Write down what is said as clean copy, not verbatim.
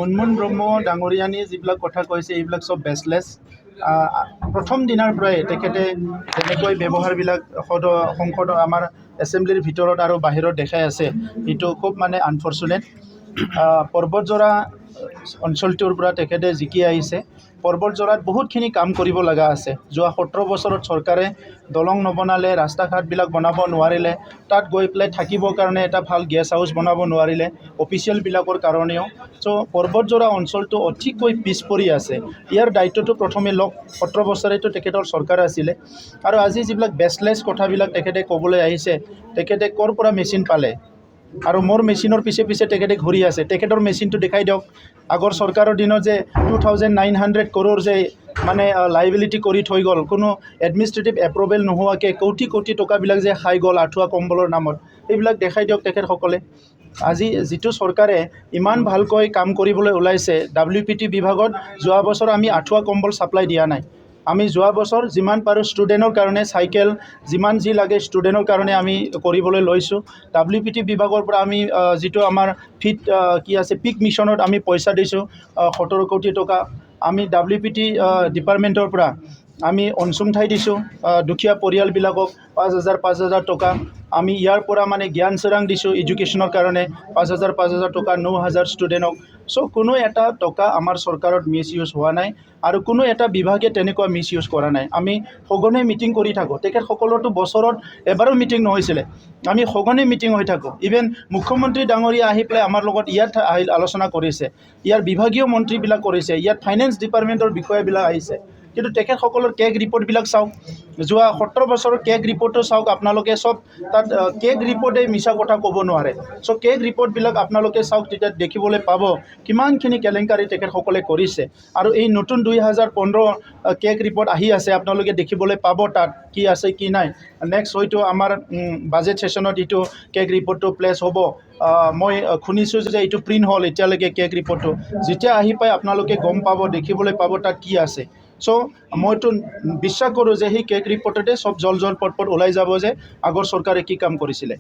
মুনমুন ব্ৰহ্ম ডাঙৰীয়ানী যিবিলাক কথা কৈছে এইবিলাক চব বেচলেছ। প্ৰথম দিনাৰ পৰাই তেখেতে যেনেকৈ ব্যৱহাৰবিলাক সংসদৰ আমাৰ এছেম্বলিৰ ভিতৰত আৰু বাহিৰত দেখাই আছে, সেইটো খুব মানে আনফৰ্চুনেট। পৰ্বতজৰা অঞ্চলটোৰ পৰা তেখেতে জিকি আহিছে। পৰ্বতজৰাত বহুতখিনি কাম কৰিব লগা আছে। যোৱা 17 বছৰত চৰকাৰে দলং নবনালে, ৰাস্তা ঘাটবিলাক বনাব নোৱাৰিলে, তাত গৈ পেলাই থাকিবৰ কাৰণে এটা ভাল গেষ্ট হাউচ বনাব নোৱাৰিলে অফিচিয়েলবিলাকৰ কাৰণেও। চ' পৰ্বতজৰা অঞ্চলটো অতিকৈ পিছ পৰি আছে। ইয়াৰ দায়িত্বটো প্ৰথমে 17 বছৰেতো তেখেতৰ চৰকাৰ আছিলে। আৰু আজি যিবিলাক বেচলেছ কথাবিলাক তেখেতে ক'বলৈ আহিছে, তেখেতে ক'ৰ পৰা মেচিন পালে আৰু মোৰ মেচিনৰ পিছে পিছে তেখেতে ঘূৰি আছে। তেখেতৰ মেচিনটো দেখাই দিয়ক। আগৰ চৰকাৰৰ দিনত যে 2900 crore যে মানে লাইবিলিটি কৰি থৈ গ'ল, কোনো এডমিনিষ্ট্ৰেটিভ এপ্ৰুভেল নোহোৱাকৈ কোটি কোটি টকাবিলাক যে খাই গ'ল আঁঠুৱা কম্বলৰ নামত, এইবিলাক দেখাই দিয়ক তেখেতসকলে। আজি যিটো চৰকাৰে ইমান ভালকৈ কাম কৰিবলৈ ওলাইছে, WPT বিভাগত যোৱা বছৰ আমি আঁঠুৱা কম্বল ছাপ্লাই দিয়া নাই। আমি যোৱা বছৰ যিমান পাৰোঁ ষ্টুডেণ্টৰ কাৰণে চাইকেল, যিমান যি লাগে ষ্টুডেণ্টৰ কাৰণে আমি কৰিবলৈ লৈছোঁ। WPT বিভাগৰ পৰা আমি যিটো আমাৰ পিক মিছনত আমি পইচা দিছোঁ 17 কোটি টকা। আমি WPT ডিপাৰ্টমেণ্টৰ পৰা আমি অনচুমঠাই দিছোঁ দুখীয়া পৰিয়ালবিলাকক 5,000 টকা। আমি ইয়াৰ পৰা মানে জ্ঞান চোৰাং দিছোঁ এডুকেশ্যনৰ কাৰণে 5,000 টকা 9,000 ষ্টুডেণ্টক। চ' কোনো এটা টকা আমাৰ চৰকাৰত মিছ ইউজ হোৱা নাই আৰু কোনো এটা বিভাগে তেনেকুৱা মিছ ইউজ কৰা নাই। আমি সঘনে মিটিং কৰি থাকোঁ। তেখেতসকলৰতো বছৰত এবাৰো মিটিং নহৈছিলে, আমি সঘনে মিটিং হৈ থাকোঁ। ইভেন মুখ্যমন্ত্ৰী ডাঙৰীয়া আহি পেলাই আমাৰ লগত ইয়াত আলোচনা কৰিছে, ইয়াৰ বিভাগীয় মন্ত্ৰীবিলাক কৰিছে, ইয়াত ফাইনেন্স ডিপাৰ্টমেণ্টৰ বিষয়াবিলাক আহিছে। কিন্তু তেখেতসকলৰ কেগ ৰিপৰ্টবিলাক চাওক, যোৱা 17 বছৰৰ কেগ ৰিপৰ্টটো চাওক আপোনালোকে। চব তাত কেগ ৰিপৰ্টে মিছা কথা ক'ব নোৱাৰে। চ' কেগ ৰিপৰ্টবিলাক আপোনালোকে চাওক, তেতিয়া দেখিবলৈ পাব কিমানখিনি কেলেংকাৰী তেখেতসকলে কৰিছে। আৰু এই নতুন 2015 কেগ ৰিপৰ্ট আহি আছে, আপোনালোকে দেখিবলৈ পাব তাত কি আছে কি নাই। নেক্সট হয়তো আমাৰ বাজেট ছেশ্যনত এইটো কেগ ৰিপৰ্টটো প্লেচ হ'ব। মই শুনিছোঁ যে এইটো প্ৰিণ্ট হ'ল এতিয়ালৈকে কেগ ৰিপৰ্টটো। যেতিয়া আহি পাই আপোনালোকে গম পাব, দেখিবলৈ পাব তাত কি আছে। চ' মইতো বিশ্বাস কৰোঁ যে সেই কেগ ৰিপৰ্টতে চব জল পট ওলাই যাব যে আগৰ চৰকাৰে কি কাম কৰিছিলে।